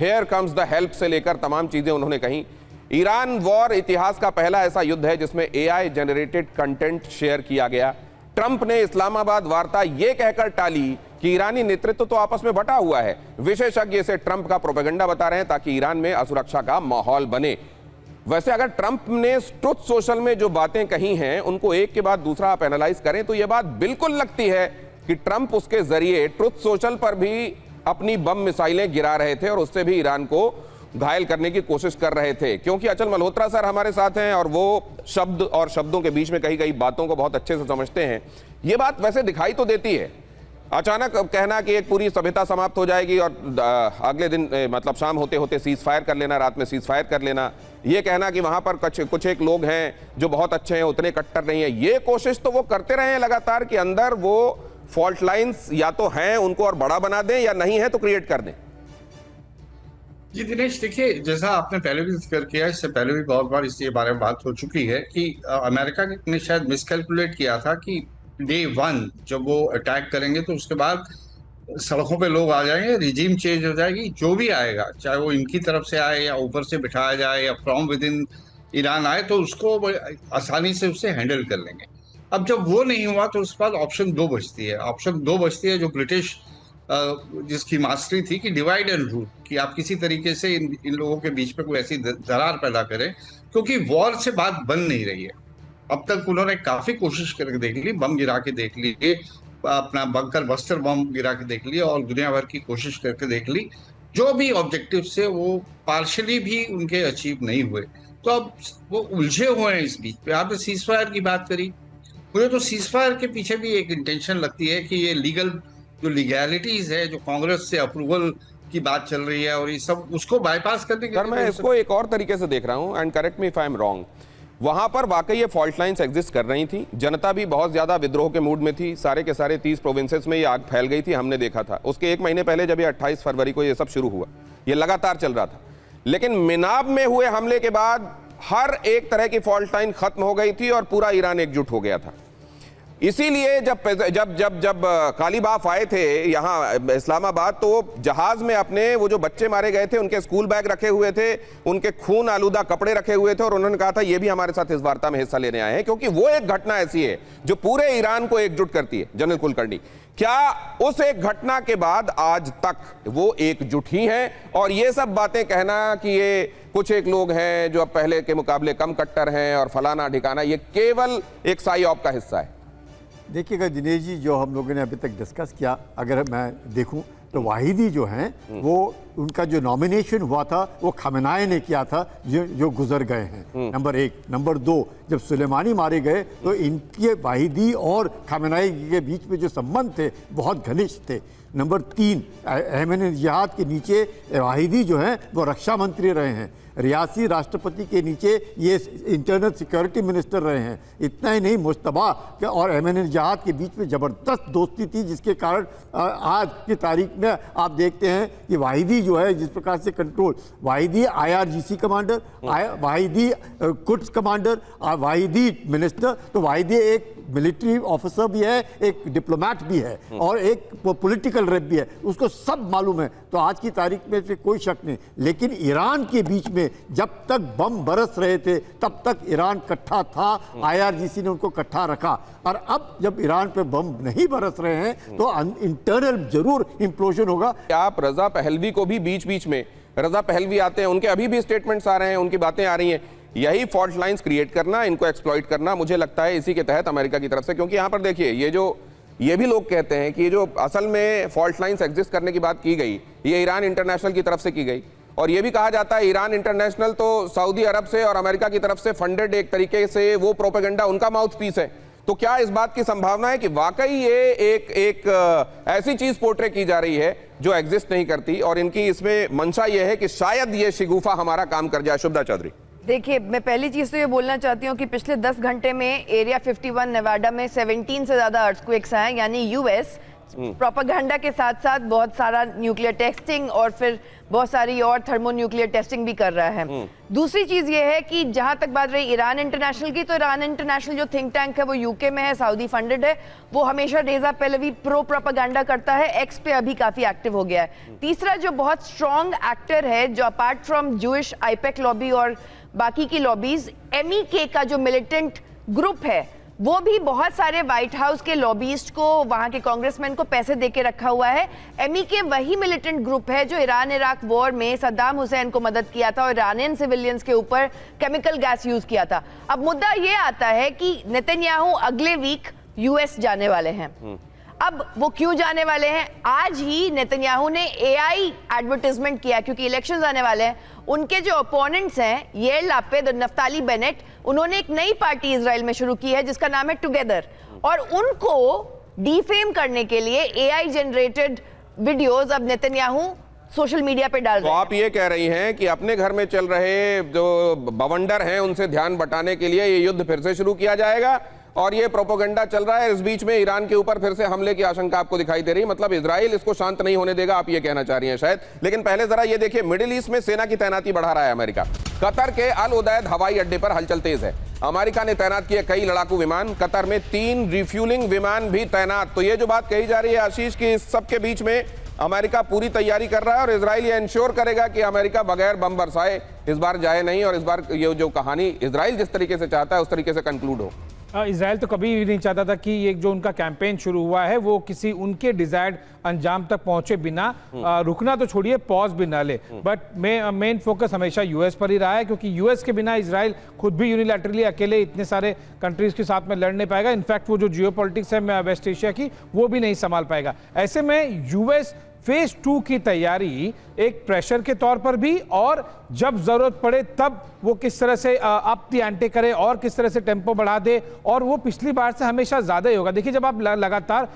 हेयर कम्स द हेल्प से लेकर तमाम चीजें उन्होंने कही। ईरान वॉर इतिहास का पहला ऐसा युद्ध है जिसमें AI जनरेटेड कंटेंट शेयर किया गया। ट्रंप ने इस्लामाबाद वार्ता यह कहकर टाली कि ईरानी नेतृत्व तो आपस में बटा हुआ है। विशेषज्ञ इसे ट्रंप का प्रोपेगेंडा बता रहे हैं ताकि ईरान में असुरक्षा का माहौल बने। वैसे अगर ट्रंप ने ट्रुथ सोशल में जो बातें कही हैं उनको एक के बाद दूसरा आप एनालाइज करें तो यह बात बिल्कुल लगती है कि ट्रंप उसके जरिए ट्रुथ सोशल पर भी अपनी बम मिसाइलें गिरा रहे थे और उससे भी ईरान को घायल करने की कोशिश कर रहे थे। क्योंकि अचल मल्होत्रा सर हमारे साथ हैं और वो शब्द और शब्दों के बीच में कही गई बातों को बहुत अच्छे से समझते हैं। ये बात वैसे दिखाई तो देती है, अचानक कहना कि एक पूरी सभ्यता समाप्त हो जाएगी और अगले दिन मतलब शाम होते होते सीज फायर कर लेना, रात में सीज फायर कर लेना, ये कहना कि वहां पर कुछ एक लोग हैं जो बहुत अच्छे हैं, उतने कट्टर नहीं है, ये कोशिश तो वो करते रहे हैं लगातार कि अंदर वो फॉल्ट लाइंस या तो हैं उनको और बड़ा बना दें या नहीं है तो क्रिएट कर दें। जी दिनेश, देखिए जैसा आपने पहले भी जिक्र किया, इससे पहले भी बहुत बार इस बारे में बात हो चुकी है कि अमेरिका ने शायद मिसकैलकुलेट किया था कि डे 1 जब वो अटैक करेंगे तो उसके बाद सड़कों पे लोग आ जाएंगे, रिजीम चेंज हो जाएगी, जो भी आएगा चाहे वो इनकी तरफ से आए या ऊपर से बिठाया जाए या फ्रॉम विद इन ईरान आए तो उसको आसानी से उससे हैंडल कर लेंगे। अब जब वो नहीं हुआ तो उसके बाद ऑप्शन 2 बचती है। ऑप्शन 2 बचती है जो ब्रिटिश जिसकी मास्टरी थी कि डिवाइड एंड रूल, कि आप किसी तरीके से इन लोगों के बीच में कोई ऐसी दरार पैदा करें, क्योंकि वॉर से बात बन नहीं रही है। अब तक उन्होंने काफी कोशिश करके देख ली, बम गिरा के देख लिए, अपना बंकर बस्टर बम गिरा के देख लिया और दुनिया भर की कोशिश करके देख ली, जो भी ऑब्जेक्टिव से वो पार्शली भी उनके अचीव नहीं हुए। तो अब वो उलझे हुए हैं इस बीच पे। आपने सीज फायर की बात करी, मुझे तो सीज फायर के पीछे भी एक इंटेंशन लगती है कि ये लीगल जो लीगैलिटीज है, जो कांग्रेस से अप्रूवल की बात चल रही है और ये सब, उसको बाईपास करने के सर मैं इसको एक और तरीके से देख रहा हूं, and correct me if I am wrong. वहां पर वाकई ये फॉल्ट लाइंस एग्जिस्ट कर रही थी, जनता भी बहुत ज्यादा विद्रोह के मूड में थी, सारे के सारे 30 प्रोविंसेस में ये आग फैल गई थी, हमने देखा था। उसके एक महीने पहले जब ये 28 फरवरी को ये सब शुरू हुआ, ये लगातार चल रहा था। लेकिन मिनाब में हुए हमले के बाद हर एक तरह की फॉल्ट लाइन खत्म हो गई थी और पूरा ईरान एकजुट हो गया था। इसीलिए जब जब जब जब कालीबाफ आए थे यहाँ इस्लामाबाद, तो जहाज में अपने वो जो बच्चे मारे गए थे उनके स्कूल बैग रखे हुए थे, उनके खून आलूदा कपड़े रखे हुए थे और उन्होंने कहा था ये भी हमारे साथ इस वार्ता में हिस्सा लेने आए हैं, क्योंकि वो एक घटना ऐसी है जो पूरे ईरान को एकजुट करती है। जनरल कुलकर्णी, क्या उस एक घटना के बाद आज तक वो एकजुट ही हैं? और ये सब बातें कहना कि ये कुछ एक लोग हैं जो अब पहले के मुकाबले कम कट्टर हैं और फलाना ठिकाना, ये केवल एक साइऑप का हिस्सा है। देखिएगा दिनेश जी, जो हम लोगों ने अभी तक डिस्कस किया, अगर मैं देखूं तो वाहिदी जो हैं वो उनका जो नॉमिनेशन हुआ था वो खमेनाई ने किया था, जो गुजर गए हैं। नंबर 1। नंबर 2, जब सुलेमानी मारे गए तो इनके वाहिदी और खमेनाई के बीच में जो संबंध थे बहुत घनिष्ठ थे। नंबर 3, अहमदिनेजाद के नीचे वाहिदी जो हैं वो रक्षा मंत्री रहे हैं, रियासी राष्ट्रपति के नीचे ये इंटरनल सिक्योरिटी मिनिस्टर रहे हैं। इतना ही नहीं, मुश्तबा और अहमदिनेजाद के बीच में ज़बरदस्त दोस्ती थी, जिसके कारण आज की तारीख में आप देखते हैं कि वाहिदी जो है जिस प्रकार से control, वाहिदी IRGC commander, वाहिदी Quds commander, वाहिदी minister, तो वाहिदी एक मिलिट्री ऑफिसर भी है, एक डिप्लोमेट भी है और एक पॉलिटिकल रेप भी है, उसको सब मालूम है। तो आज की तारीख में से कोई शक नहीं। लेकिन ईरान के बीच में जब तक बम बरस रहे थे तब तक ईरान इकट्ठा था, IRGC ने उनको इकट्ठा रखा। और अब जब ईरान पे बम नहीं बरस रहे हैं तो इंटरनल जरूर इंप्लोजन होगा। आप रजा पहलवी को भी बीच बीच में रजा पहलवी आते हैं, उनके अभी भी स्टेटमेंट्स आ रहे हैं, उनकी बातें आ रही हैं। यही फॉल्ट लाइंस क्रिएट करना, इनको एक्सप्लॉइट करना, मुझे लगता है इसी के तहत अमेरिका की तरफ से, क्योंकि यहां पर देखिए ये भी लोग कहते हैं कि ये जो असल में फॉल्ट लाइंस एग्जिस्ट करने की बात की गई, ये ईरान इंटरनेशनल की तरफ से की गई, और ये भी कहा जाता है ईरान इंटरनेशनल तो सऊदी अरब से और अमेरिका की तरफ से फंडेड एक तरीके से वो प्रोपेगेंडा उनका माउथ पीस है। तो क्या इस बात की संभावना है कि वाकई ये एक ऐसी चीज पोर्ट्रे की जा रही है जो एग्जिस्ट नहीं करती, और इनकी इसमें मंशा ये है कि शायद ये शिगुफा हमारा काम कर जाए? शुभदा चौधरी, देखिए, मैं पहली चीज तो ये बोलना चाहती हूँ कि पिछले 10 घंटे में एरिया 51 नेवाडा में 17 से ज्यादा अर्थक्वेक्स आए, यानी यूएस प्रोपेगेंडा के साथ साथ बहुत सारा न्यूक्लियर टेस्टिंग और फिर बहुत सारी और थर्मोन्यूक्लियर टेस्टिंग भी कर रहा है। दूसरी चीज ये है कि जहां तक बात रही ईरान इंटरनेशनल की, तो ईरान इंटरनेशनल जो थिंक टैंक है वो यूके में है, सऊदी फंडेड है, वो हमेशा रेजा पहलवी प्रो प्रोपेगेंडा करता है, एक्स पे अभी काफी एक्टिव हो गया है। तीसरा जो बहुत स्ट्रॉन्ग एक्टर है, जो apart from Jewish IUPAC lobby और बाकी की लॉबीज, MEK का जो मिलिटेंट ग्रुप है, वो भी बहुत सारे व्हाइट हाउस के लॉबीस्ट को, वहां के कांग्रेसमैन को पैसे देके रखा हुआ है। MEK वही मिलिटेंट ग्रुप है जो ईरान इराक वॉर में सद्दाम हुसैन को मदद किया था और ईरानियन सिविलियंस के ऊपर केमिकल गैस यूज किया था। अब मुद्दा ये आता है कि नेतन्याहू अगले वीक यूएस जाने वाले हैं। अब वो क्यों जाने वाले हैं? आज ही नेतन्याहू ने AI एडवर्टाइजमेंट किया, क्योंकि इलेक्शंस आने वाले हैं। उनके जो ओपोनेंट्स हैं, येर लापिड और नफ्ताली बेनेट, उन्होंने एक नई पार्टी इजराइल में शुरू की है जिसका नाम है टुगेदर, और उनको डिफेम करने के लिए AI जनरेटेड वीडियोस अब नेतन्याहू सोशल मीडिया पे डाल रहे हैं। तो आप ये कह रही हैं कि अपने घर में चल रहे जो बवंडर हैं उनसे ध्यान बटाने के लिए ये युद्ध फिर से शुरू किया जाएगा, और ये प्रोपेगेंडा चल रहा है। इस बीच में ईरान के ऊपर फिर से हमले की आशंका आपको दिखाई दे रही, मतलब इजराइल इसको शांत नहीं होने देगा, आप ये कहना चाह रही हैं शायद। लेकिन पहले जरा ये देखिए, मिडिल ईस्ट में सेना की तैनाती बढ़ा रहा है अमेरिका। कतर के अल उदैद हवाई अड्डे पर हलचल तेज है। अमेरिका ने तैनात किए कई लड़ाकू विमान, कतर में 3 रिफ्यूलिंग विमान भी तैनात। तो ये जो बात कही जा रही है आशीष की, इस सब के बीच में अमेरिका पूरी तैयारी कर रहा है, और इजराइल ये इंश्योर करेगा कि अमेरिका बगैर बम बरसाए इस बार जाए नहीं, और इस बार ये जो कहानी इजराइल जिस तरीके से चाहता है उस तरीके से कंक्लूड हो। इजराइल तो कभी भी नहीं चाहता था कि ये जो उनका कैंपेन शुरू हुआ है वो किसी उनके डिजायर्ड अंजाम तक पहुंचे बिना, रुकना तो छोड़िए, पॉज भी ना ले। बट मेन फोकस हमेशा यूएस पर ही रहा है, क्योंकि यूएस के बिना इजराइल खुद भी यूनिलैटरली अकेले इतने सारे कंट्रीज के साथ में लड़ नहीं पाएगा। इनफैक्ट वो जो जियोपॉलिटिक्स है वेस्ट एशिया की, वो भी नहीं संभाल पाएगा। ऐसे में यूएस फेज 2 की तैयारी एक प्रेशर के तौर पर भी, और जब जरूरत पड़े तब वो किस तरह से अप दी एंटे करे और किस तरह से टेम्पो बढ़ा दे, और वो पिछली बार से हमेशा ज्यादा ही होगा। देखिए, जब आप लगातार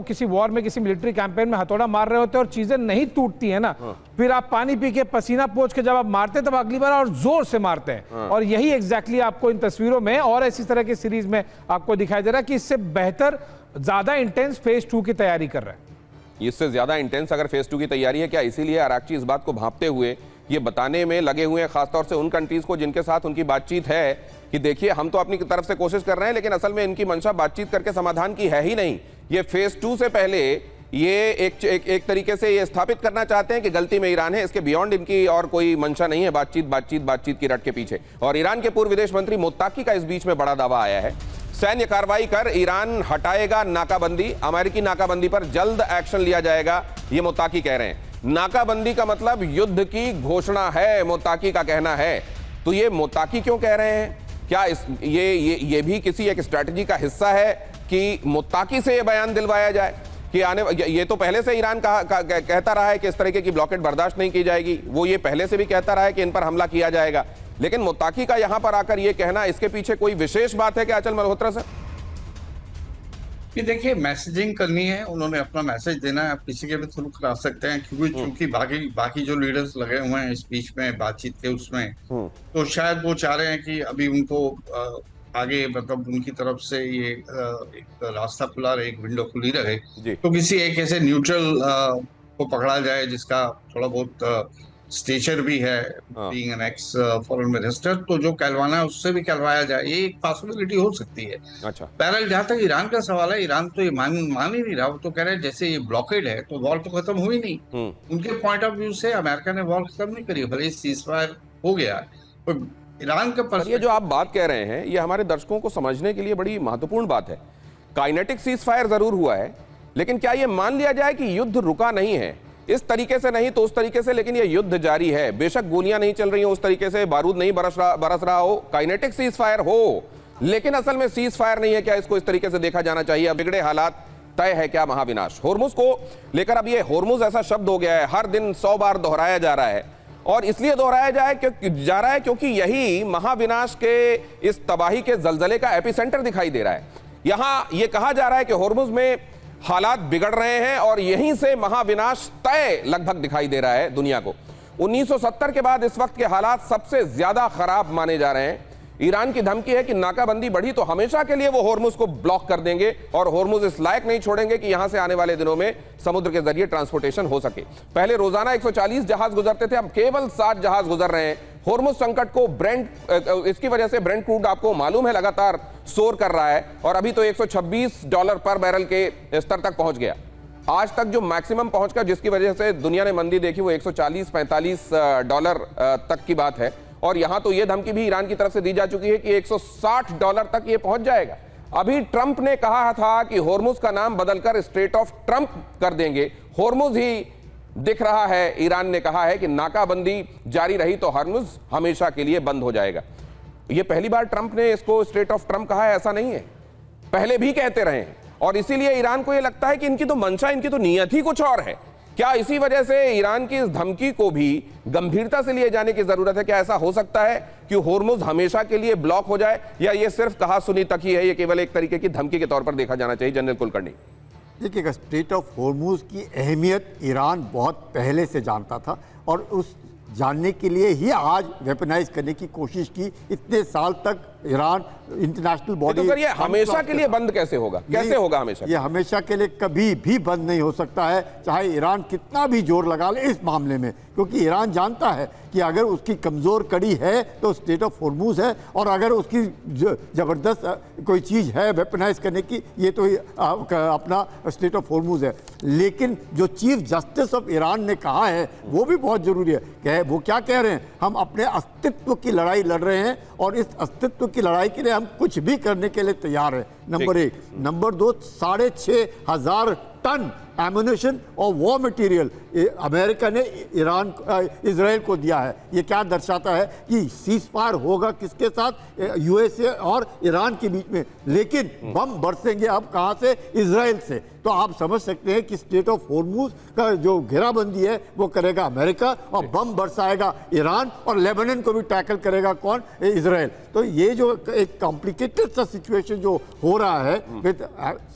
किसी वॉर में, किसी मिलिट्री कैंपेन में हथौड़ा मार रहे होते हैं और चीजें नहीं टूटती है ना, फिर आप पानी पी के पसीना पोंछ के जब आप मारते हैं तब अगली बार और जोर से मारते हैं। और यही एग्जैक्टली आपको इन तस्वीरों में और ऐसी तरह की सीरीज में आपको दिखाई दे रहा है कि इससे बेहतर, ज्यादा इंटेंस फेज 2 की तैयारी कर रहा है। इससे ज्यादा इंटेंस अगर फेज 2 की तैयारी है क्या? इसीलिए अराक्ची इस बात को भांपते हुए ये बताने में लगे हुए हैं, खासतौर से उन कंट्रीज को जिनके साथ उनकी बातचीत है, कि देखिए हम तो अपनी तरफ से कोशिश कर रहे हैं, लेकिन असल में इनकी मंशा बातचीत करके समाधान की है ही नहीं। ये फेज 2 से पहले ये एक तरीके से ये स्थापित करना चाहते हैं कि गलती में ईरान है, इसके बियॉन्ड इनकी और कोई मंशा नहीं है। बातचीत की रट के पीछे। और ईरान के पूर्व विदेश मंत्री मोत्ताकी का इस बीच में बड़ा दावा आया है, सैन्य कार्रवाई कर ईरान हटाएगा नाकाबंदी, अमेरिकी नाकाबंदी पर जल्द एक्शन लिया जाएगा, ये मोत्ताकी कह रहे हैं। नाकाबंदी का मतलब युद्ध की घोषणा है, मोत्ताकी का कहना है। तो ये मोत्ताकी क्यों कह रहे हैं? क्या ये भी किसी एक स्ट्रैटेजी का हिस्सा है कि मोत्ताकी से ये बयान दिलवाया जाए कि ये तो पहले से ईरान कहता रहा है कि इस तरीके की ब्लॉकेट बर्दाश्त नहीं की जाएगी, वो ये पहले से भी कहता रहा है कि इन पर हमला किया जाएगा, लेकिन मोत्ताकी का यहां पर आकर ये कहना, इसके पीछे कोई विशेष बात है क्या अचल मल्होत्रा सर? ये देखिए, मैसेजिंग करनी है, उन्होंने अपना मैसेज देना है, आप किसी के भी थ्रू करा सकते हैं, क्योंकि बाकी जो लीडर्स लगे हुए हैं इस बीच में बातचीत के उसमें, तो शायद वो चाह रहे हैं कि अभी उनको आगे, मतलब उनकी तरफ से ये एक रास्ता खुला रहे, एक विंडो खुली रहे, तो किसी एक ऐसे न्यूट्रल को पकड़ा जाए जिसका थोड़ा बहुत स्टेचर भी है, being an x foreign minister, तो जो कहलवाना है उससे भी कहलवाया जाए, ये एक पॉसिबिलिटी हो सकती है। अच्छा, बहरहाल जहां तक ईरान का सवाल है, ईरान तो ये मान ही नहीं रहा। वो तो कह रहे हैं जैसे ये ब्लॉकेड है तो वॉर तो खत्म हुई नहीं। उनके पॉइंट ऑफ व्यू से अमेरिका ने वॉर खत्म नहीं करी, भले सीजफायर हो गया, तो ईरान का ये जो आप बात कह रहे हैं, ये हमारे दर्शकों को समझने के लिए बड़ी महत्वपूर्ण बात है। काइनेटिक सीजफायर जरूर हुआ है, लेकिन क्या ये मान लिया जाए कि युद्ध रुका नहीं है? इस तरीके से नहीं तो उस तरीके से, लेकिन ये युद्ध जारी है। बेशक गोलियां नहीं चल रही हो उस तरीके से, बारूद नहीं बरस रहा हो, काइनेटिक सीज फायर हो, लेकिन असल में सीज फायर नहीं है। क्या इसको इस तरीके से देखा जाना चाहिए? अब बिगड़े हालात, तय है क्या महाविनाश? होर्मुज को लेकर अब ये होर्मुज ऐसा शब्द हो गया है, हर दिन 100 बार दोहराया जा रहा है, और इसलिए दोहराया जा रहा है क्योंकि यही महाविनाश के इस तबाही के जलजले का एपिसेंटर दिखाई दे रहा है। यहां यह कहा जा रहा है कि होर्मुज में हालात बिगड़ रहे हैं और यहीं से महाविनाश तय लगभग दिखाई दे रहा है दुनिया को। 1970 के बाद इस वक्त के हालात सबसे ज्यादा खराब माने जा रहे हैं। ईरान की धमकी है कि नाकाबंदी बढ़ी तो हमेशा के लिए वो होर्मुज को ब्लॉक कर देंगे और होर्मुज इस लायक नहीं छोड़ेंगे कि यहां से आने वाले दिनों में समुद्र के जरिए ट्रांसपोर्टेशन हो सके। पहले रोजाना 140 जहाज गुजरते थे, अब केवल 60 जहाज गुजर रहे हैं। होर्मुज संकट को इसकी वजह से ब्रेंट क्रूड आपको मालूम है लगातार सोर कर रहा है और अभी तो $126 पर बैरल के स्तर तक पहुंच गया। आज तक जो मैक्सिमम पहुंच गया, जिसकी वजह से दुनिया ने मंदी देखी, वो $140-45 तक की बात है। और यहां तो यह धमकी भी ईरान की तरफ से दी जा चुकी है कि $160 तक यह पहुंच जाएगा। अभी ट्रंप ने कहा था कि होर्मुज का नाम बदलकर स्ट्रेट ऑफ ट्रंप कर देंगे। होर्मुज ही दिख रहा है। ईरान ने कहा है कि नाकाबंदी जारी रही तो होर्मुज हमेशा के लिए बंद हो जाएगा। यह पहली बार ट्रंप ने इसको स्ट्रेट ऑफ ट्रंप कहा है, ऐसा नहीं है, पहले भी कहते रहे हैं। और इसीलिए ईरान को यह लगता है कि इनकी तो मंशा, इनकी तो नियत ही कुछ और है। क्या इसी वजह से ईरान की इस धमकी को भी गंभीरता से लिए जाने की जरूरत है? क्या ऐसा हो सकता है कि होर्मुज हमेशा के लिए ब्लॉक हो जाए, या ये सिर्फ कहा सुनी तक ही है, ये केवल एक तरीके की धमकी के तौर पर देखा जाना चाहिए? जनरल कुलकर्णी, देखिएगा, स्ट्रेट ऑफ होर्मुज की अहमियत ईरान बहुत पहले से जानता था और उस जानने के लिए ही आज वेपनाइज करने की कोशिश की। इतने साल तक ईरान इंटरनेशनल बॉडी, तो सर ये हमेशा के लिए बंद कैसे होगा? कैसे होगा हमेशा? ये हमेशा के लिए कभी भी बंद नहीं हो सकता है, चाहे ईरान कितना भी जोर लगा ले इस मामले में, क्योंकि ईरान जानता है कि अगर उसकी कमजोर कड़ी है तो स्ट्रेट ऑफ होर्मुज है, और अगर उसकी जबरदस्त कोई चीज है वेपनाइज करने की, ये तो अपना स्ट्रेट ऑफ होर्मुज है। लेकिन जो चीफ जस्टिस ऑफ ईरान ने कहा है वो भी बहुत जरूरी है। वो क्या कह रहे हैं? हम अपने अस्तित्व की लड़ाई लड़ रहे हैं और इस अस्तित्व की लड़ाई के लिए हम कुछ भी करने के लिए तैयार हैं, नंबर 1। नंबर 2, 6,500 टन एम्यूनेशन और वॉर मटेरियल अमेरिका ने इजराइल को दिया है। ये क्या दर्शाता है कि सीज फायर होगा किसके साथ? यूएसए और ईरान के बीच में, लेकिन बम बरसेंगे अब कहां से? इजराइल से। तो आप समझ सकते हैं कि स्ट्रेट ऑफ होर्मुज का जो घेराबंदी है वो करेगा अमेरिका, और बम बरसाएगा ईरान, और लेबनान को भी टैकल करेगा कौन? इजराइल। तो ये जो एक कॉम्प्लिकेटेड सा सिचुएशन जो हो रहा है विद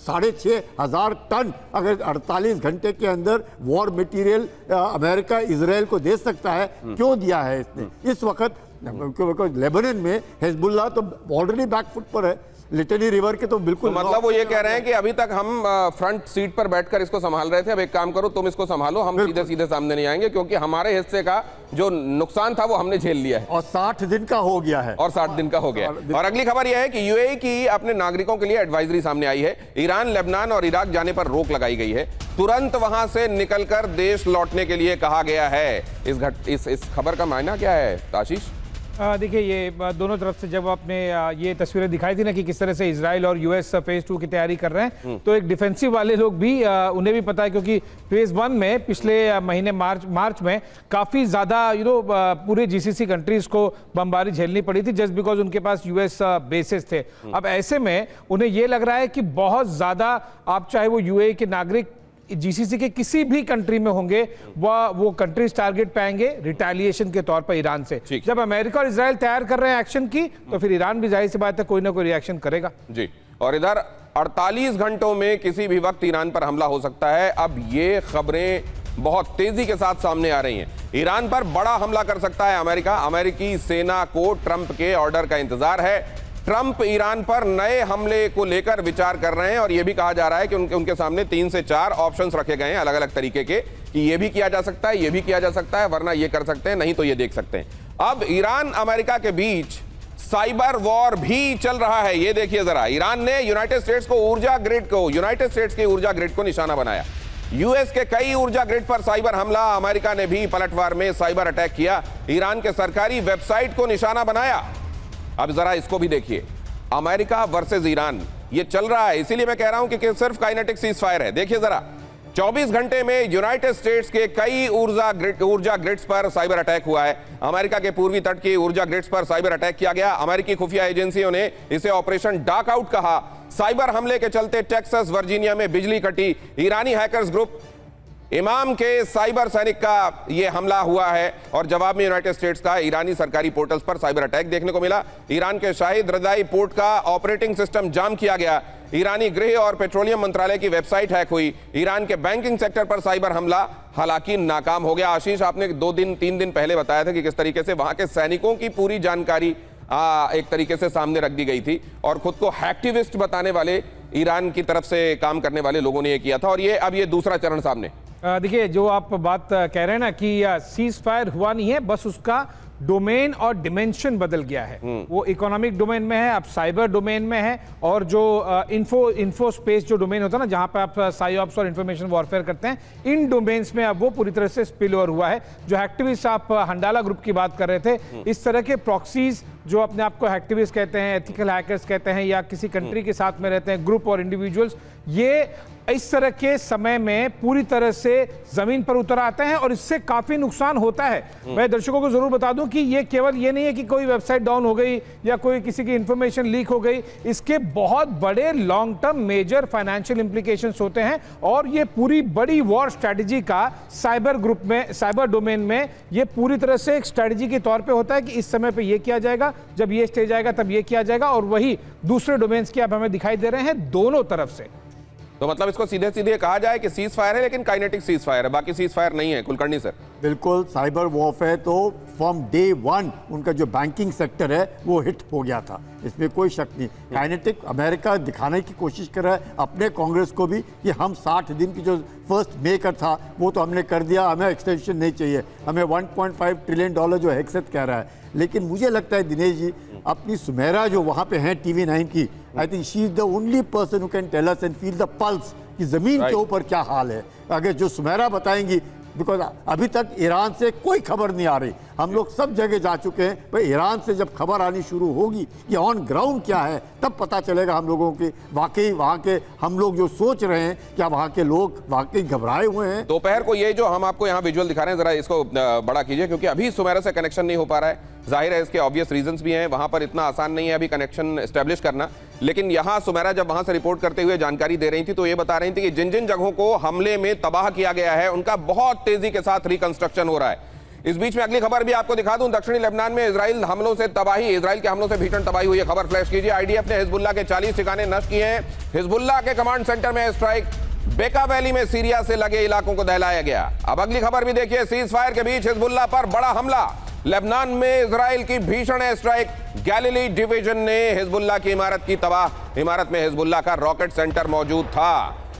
6,500 टन, अगर 48 घंटे के अंदर वॉर मटेरियल अमेरिका इजराइल को दे सकता है, क्यों दिया है इसने इस वक्त? लेबनान में हिजबुल्लाह तो ऑलरेडी बैकफुट पर है, लिटनी रिवर के तो बिल्कुल। तो मतलब वो ये कह रहे हैं कि अभी तक हम फ्रंट सीट पर बैठकर इसको संभाल रहे थे, अब एक काम करो तुम इसको संभालो, हम सीधे सीधे सामने नहीं आएंगे, क्योंकि हमारे हिस्से का जो नुकसान था वो हमने झेल लिया है। और 60 दिन का हो गया है। और 60 दिन का हो गया। और अगली खबर यह है कि यूएई की अपने नागरिकों के लिए एडवाइजरी सामने आई है। ईरान, लेबनान और इराक जाने पर रोक लगाई गई है। तुरंत वहां से निकलकर देश लौटने के लिए कहा गया है। इस खबर का मायना क्या है आशीष? देखिए, ये दोनों तरफ से जब आपने ये तस्वीरें दिखाई थी ना कि किस तरह से इजराइल और यूएस फेज 2 की तैयारी कर रहे हैं, तो एक डिफेंसिव वाले लोग भी उन्हें भी पता है, क्योंकि फेज 1 में पिछले महीने मार्च में काफ़ी ज़्यादा पूरे जीसीसी कंट्रीज को बमबारी झेलनी पड़ी थी, जस्ट बिकॉज उनके पास यूएस बेसेस थे। अब ऐसे में उन्हें ये लग रहा है कि बहुत ज़्यादा, आप चाहे वो यूएई के नागरिक जीसीसी के किसी भी कंट्री में होंगे, वो कंट्रीज टारगेट पाएंगे रिटेलिएशन के तौर पर ईरान से। जब अमेरिका और इजराइल तैयार कर रहे हैं एक्शन की, तो फिर ईरान भी जाहिर सी बात है कोई ना कोई रिएक्शन करेगा जी। और इधर 48 घंटों में किसी भी वक्त ईरान पर हमला हो सकता है। अब ये खबरें बहुत तेजी के साथ सामने आ रही हैं। ईरान पर बड़ा हमला कर सकता है अमेरिका। अमेरिकी सेना को ट्रंप के ऑर्डर का इंतजार है। ट्रंप ईरान पर नए हमले को लेकर विचार कर रहे हैं, और यह भी कहा जा रहा है कि उनके सामने 3 से 4 ऑप्शंस रखे गए हैं अलग अलग तरीके के, कि यह भी किया जा सकता है, यह भी किया जा सकता है, वरना यह कर सकते हैं, नहीं तो यह देख सकते हैं। अब ईरान अमेरिका के बीच साइबर वॉर भी चल रहा है। यह देखिए जरा, ईरान ने यूनाइटेड स्टेट्स की ऊर्जा ग्रिड को निशाना बनाया। यूएस के कई ऊर्जा ग्रिड पर साइबर हमला। अमेरिका ने भी पलटवार में साइबर अटैक किया, ईरान के सरकारी वेबसाइट को निशाना बनाया। अब जरा इसको भी देखिए, अमेरिका वर्सेस ईरान ये चल रहा है। इसीलिए मैं कह रहा हूं कि सिर्फ काइनेटिक सीज फायर है। देखिए जरा, 24 घंटे में यूनाइटेड स्टेट्स के कई ऊर्जा ग्रिड्स पर साइबर अटैक हुआ है। अमेरिका के पूर्वी तट की ऊर्जा ग्रिड्स पर साइबर अटैक किया गया। अमेरिकी खुफिया एजेंसियों ने इसे ऑपरेशन डार्क आउट कहा। साइबर हमले के चलते टेक्सास वर्जीनिया में बिजली कटी। ईरानी हैकर्स ग्रुप इमाम के साइबर सैनिक का यह हमला हुआ है और जवाब में यूनाइटेड स्टेट्स का ईरानी सरकारी पोर्टल्स पर साइबर अटैक देखने को मिला। ईरान के शाहिद रजाई पोर्ट का ऑपरेटिंग सिस्टम जाम किया गया। ईरानी गृह और पेट्रोलियम मंत्रालय की वेबसाइट हैक हुई। ईरान के बैंकिंग सेक्टर पर साइबर हमला हालांकि नाकाम हो गया। आशीष, आपने 2-3 दिन पहले बताया था कि किस तरीके से वहां के सैनिकों की पूरी जानकारी एक तरीके से सामने रख दी गई थी और खुद को हैक्टिविस्ट बताने वाले ईरान की तरफ से काम करने वाले लोगों ने यह किया था और अब ये दूसरा चरण सामने। देखिए, जो आप बात कह रहे हैं ना कि सीज फायर हुआ नहीं है, बस उसका डोमेन और डिमेंशन बदल गया है। वो इकोनॉमिक डोमेन में है, अब साइबर डोमेन में है और जो इन्फो स्पेस जो डोमेन होता है ना, जहां पर आप साइऑप्स और इंफॉर्मेशन वॉरफेयर करते हैं, इन डोमेन्स में अब वो पूरी तरह से स्पिल ओवर हुआ है। जो एक्टिविस्ट आप हंडाला ग्रुप की बात कर रहे थे, इस तरह के प्रॉक्सीज जो अपने आप को एक्टिविस्ट कहते हैं, एथिकल हैकर्स कहते हैं या किसी कंट्री के साथ में रहते हैं ग्रुप और इंडिविजुअल्स, ये इस तरह के समय में पूरी तरह से जमीन पर उतर आते हैं और इससे काफी नुकसान होता है। मैं दर्शकों को जरूर बता दूं कि ये केवल ये नहीं है कि कोई वेबसाइट डाउन हो गई या कोई किसी की इंफॉर्मेशन लीक हो गई, इसके बहुत बड़े long term major financial implications होते हैं और ये पूरी बड़ी वॉर स्ट्रेटजी का साइबर ग्रुप में, साइबर डोमेन में ये पूरी तरह से एक स्ट्रेटजी के तौर पे होता है कि इस समय पे ये किया जाएगा, जब ये स्टेज आएगा तब ये किया जाएगा और वही दूसरे डोमेन्स की अब हमें दिखाई दे रहे हैं दोनों तरफ से। तो मतलब इसको सीधे सीधे कहा जाए कि सीज फायर है, लेकिन काइनेटिक सीज फायर है, बाकी सीज फायर नहीं है। कुलकर्णी सर, बिल्कुल, साइबर वॉरफेयर तो फ्रॉम डे 1 उनका जो बैंकिंग सेक्टर है वो हिट हो गया था, इसमें कोई शक नहीं। काइनेटिक अमेरिका दिखाने की कोशिश कर रहा है अपने कांग्रेस को भी कि हम 60 दिन की जो फर्स्ट मे का था वो तो हमने कर दिया, हमें एक्सटेंशन नहीं चाहिए, हमें $1.5 ट्रिलियन जो हेक्सेट कह रहा है। लेकिन मुझे लगता है दिनेश जी, अपनी सुमेरा जो वहाँ पे हैं TV9 की, I think she is the only person who can tell us and feel the pulse कि जमीन के ऊपर क्या हाल है। अगर जो सुमेरा बताएंगी, बिकॉज अभी तक ईरान से कोई खबर नहीं आ रही, हम लोग सब जगह जा चुके हैं, भाई ईरान से जब खबर आनी शुरू होगी कि ऑन ग्राउंड क्या है तब पता चलेगा हम लोगों की वाकई वहाँ के, हम लोग जो सोच रहे हैं क्या वहाँ के लोग वाकई घबराए हुए हैं। दोपहर को ये जो हम आपको यहाँ विजुअल दिखा रहे हैं, जरा इसको बड़ा कीजिए क्योंकि अभी सुमेरा से कनेक्शन नहीं हो पा रहा है। जाहिर है इसके ऑब्वियस रीजंस भी हैं, वहां पर इतना आसान नहीं है अभी कनेक्शन एस्टेब्लिश करना। लेकिन यहां सुमेरा जब वहां से रिपोर्ट करते हुए जानकारी दे रही थी तो ये बता रही थी कि जिन जिन जगहों को हमले में तबाह किया गया है उनका बहुत तेजी के साथ रिकंस्ट्रक्शन हो रहा है। इस बीच में अगली खबर भी आपको दिखा दूं, दक्षिणी लेबनान में इजराइल हमलों से तबाही, इजराइल के हमलों से भीषण तबाही हुई है। खबर फ्लैश कीजिए। आईडीएफ ने हिजबुल्लाह के 40 ठिकाने नष्ट किए हैं। हिजबुल्लाह के कमांड सेंटर में स्ट्राइक, बेका वैली में सीरिया से लगे इलाकों को दहलाया गया। अब अगली खबर भी देखिए, सीज फायर के बीच हिजबुल्लाह पर बड़ा हमला। लेबनान में इजराइल की भीषण एयर स्ट्राइक, गैलिली डिवीजन ने हिजबुल्लाह की इमारत की तबाह। इमारत में हिजबुल्लाह का रॉकेट सेंटर मौजूद था।